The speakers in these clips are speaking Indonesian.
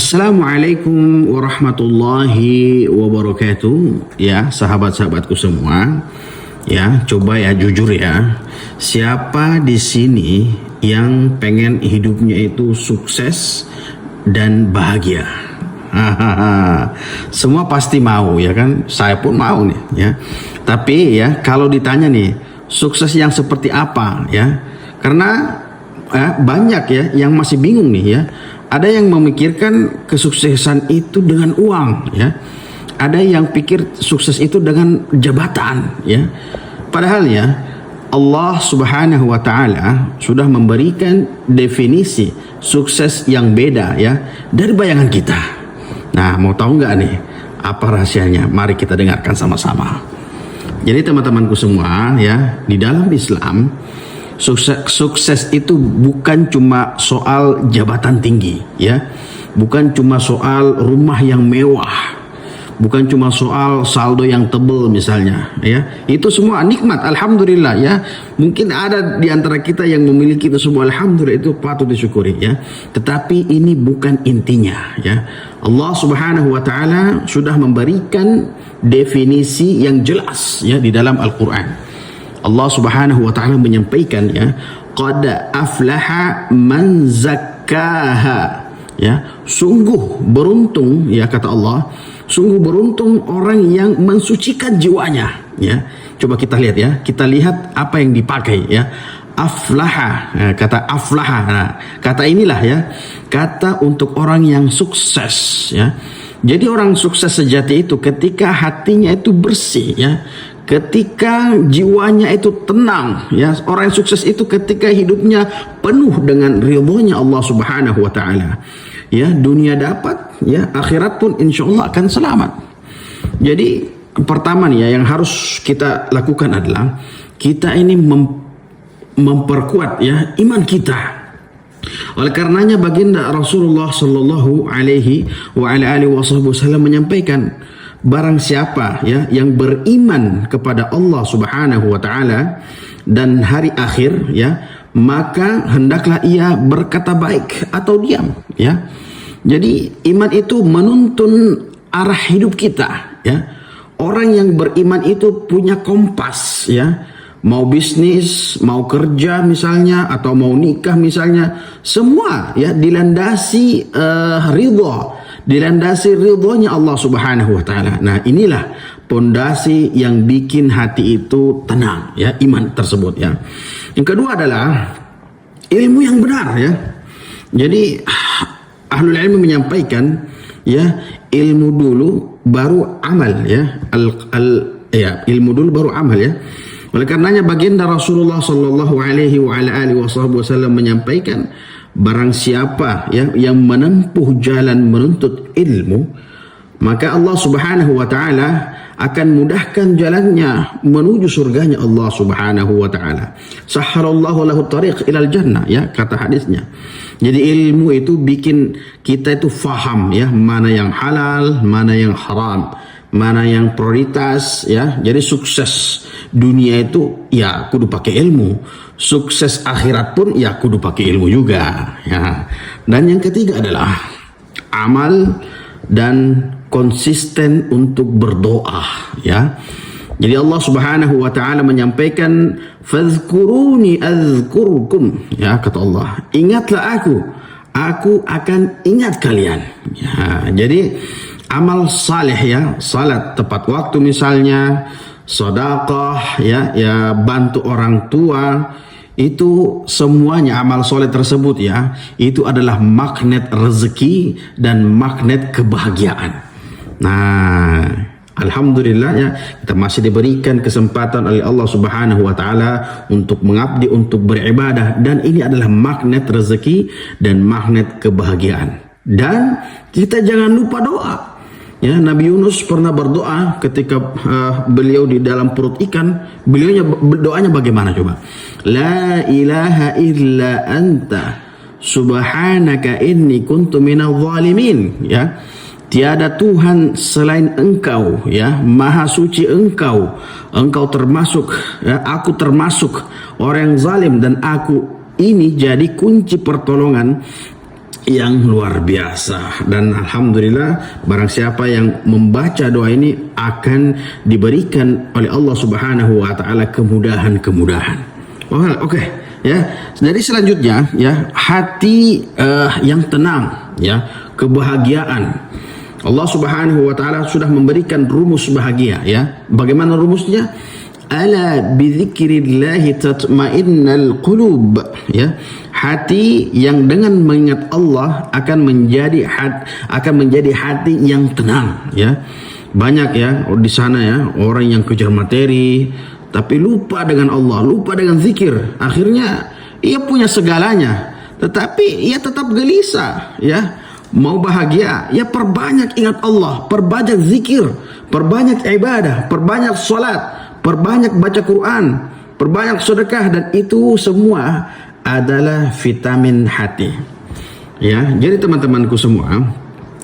Assalamualaikum warahmatullahi wabarakatuh. Ya, sahabat-sahabatku semua. Ya, coba ya jujur ya. Siapa di sini yang pengen hidupnya itu sukses dan bahagia? Semua pasti mau ya kan? Saya pun mau nih ya. Tapi ya kalau ditanya nih, sukses yang seperti apa ya? Karena banyak ya yang masih bingung nih ya. Ada yang memikirkan kesuksesan itu dengan uang ya. Ada yang pikir sukses itu dengan jabatan ya. Padahal ya Allah Subhanahu wa taala sudah memberikan definisi sukses yang beda ya dari bayangan kita. Nah, mau tahu nggak nih apa rahasianya? Mari kita dengarkan sama-sama. Jadi teman-temanku semua ya, di dalam Islam sukses itu bukan cuma soal jabatan tinggi ya, bukan cuma soal rumah yang mewah, bukan cuma soal saldo yang tebal misalnya ya. Itu semua nikmat, alhamdulillah ya. Mungkin ada di antara kita yang memiliki itu semua, alhamdulillah, itu patut disyukuri ya. Tetapi ini bukan intinya ya. Allah Subhanahu wa taala sudah memberikan definisi yang jelas ya di dalam Al-Qur'an. Allah Subhanahu wa taala menyampaikan ya, qad aflaha man zakkaha ya, sungguh beruntung ya kata Allah, sungguh beruntung orang yang mensucikan jiwanya ya. Coba kita lihat ya, kita lihat apa yang dipakai ya. Aflaha, kata aflaha, nah, kata inilah ya, kata untuk orang yang sukses ya. Jadi orang sukses sejati itu ketika hatinya itu bersih ya, ketika jiwanya itu tenang ya. Orang yang sukses itu ketika hidupnya penuh dengan ridhonya Allah Subhanahu wa taala ya. Dunia dapat ya, akhirat pun insya Allah akan selamat. Jadi pertama nih ya, yang harus kita lakukan adalah kita ini memperkuat ya iman kita. Oleh karenanya baginda Rasulullah sallallahu alaihi wasallam menyampaikan, barang siapa ya yang beriman kepada Allah Subhanahu wa taala dan hari akhir ya, maka hendaklah ia berkata baik atau diam ya. Jadi iman itu menuntun arah hidup kita ya. Orang yang beriman itu punya kompas ya. Mau bisnis, mau kerja misalnya, atau mau nikah misalnya, semua ya dilandasi ridhonya Allah Subhanahu wa taala. Nah, inilah pondasi yang bikin hati itu tenang ya, iman tersebut ya. Yang kedua adalah ilmu yang benar ya. Jadi ahlul ilmu menyampaikan ya, ilmu dulu baru amal ya. Ilmu dulu baru amal ya. Oleh karenanya baginda Rasulullah sallallahu alaihi wasallam menyampaikan, barang siapa ya yang menempuh jalan menuntut ilmu, maka Allah Subhanahu wa taala akan mudahkan jalannya menuju surganya Allah Subhanahu wa taala. Sahhalallahu lahu tariq ilal jannah ya, kata hadisnya. Jadi ilmu itu bikin kita itu faham ya, mana yang halal, mana yang haram, mana yang prioritas ya. Jadi sukses dunia itu ya kudu pakai ilmu, sukses akhirat pun ya kudu pakai ilmu juga ya. Dan yang ketiga adalah amal dan konsisten untuk berdoa ya. Jadi Allah Subhanahu wa taala menyampaikan, fadhkuruni adzkurkum ya, kata Allah, ingatlah aku akan ingat kalian ya. Jadi amal saleh ya, salat tepat waktu misalnya, sedekah ya, bantu orang tua, itu semuanya amal soleh tersebut ya, itu adalah magnet rezeki dan magnet kebahagiaan. Nah, alhamdulillah ya, kita masih diberikan kesempatan oleh Allah Subhanahu wa taala untuk mengabdi, untuk beribadah, dan ini adalah magnet rezeki dan magnet kebahagiaan. Dan kita jangan lupa doa. Ya, Nabi Yunus pernah berdoa ketika beliau di dalam perut ikan. Doanya bagaimana coba? La ilaha illa anta subhanaka inni kuntu minadh dhalimin ya. Tiada Tuhan selain Engkau ya, maha suci Engkau termasuk ya, aku termasuk orang yang zalim, dan aku ini jadi kunci pertolongan yang luar biasa. Dan alhamdulillah barang siapa yang membaca doa ini akan diberikan oleh Allah Subhanahu wa taala kemudahan-kemudahan. Oke. Ya. Jadi selanjutnya ya, hati yang tenang ya, kebahagiaan. Allah Subhanahu wa taala sudah memberikan rumus bahagia ya. Bagaimana rumusnya? Ala bidzikrillahi tatmainnal qulub ya. Hati yang dengan mengingat Allah akan menjadi hati yang tenang ya. Banyak ya di sana ya orang yang kejar materi tapi lupa dengan Allah, lupa dengan zikir. Akhirnya ia punya segalanya tetapi ia tetap gelisah ya. Mau bahagia, ya perbanyak ingat Allah, perbanyak zikir, perbanyak ibadah, perbanyak salat, perbanyak baca Quran, perbanyak sedekah, dan itu semua adalah vitamin hati. Ya, jadi teman-temanku semua,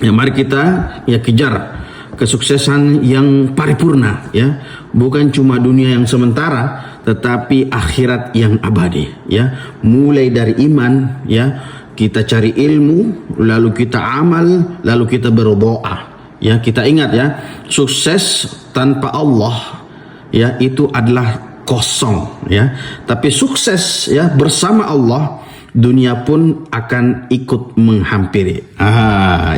ya mari kita ya kejar kesuksesan yang paripurna ya, bukan cuma dunia yang sementara tetapi akhirat yang abadi ya. Mulai dari iman ya, kita cari ilmu, lalu kita amal, lalu kita berdoa. Ya, kita ingat ya, sukses tanpa Allah ya itu adalah kosong ya. Tapi sukses ya bersama Allah, dunia pun akan ikut menghampiri.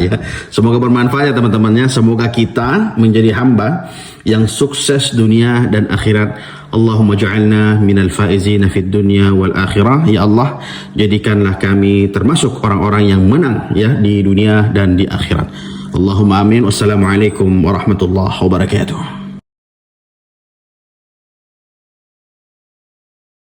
Ya. Semoga bermanfaat ya teman-temannya. Semoga kita menjadi hamba yang sukses dunia dan akhirat. Allahumma ja'alna minal faizina fid dunya wal akhirah. Ya Allah, jadikanlah kami termasuk orang-orang yang menang ya di dunia dan di akhirat. Allahumma amin. Wassalamualaikum warahmatullahi wabarakatuh.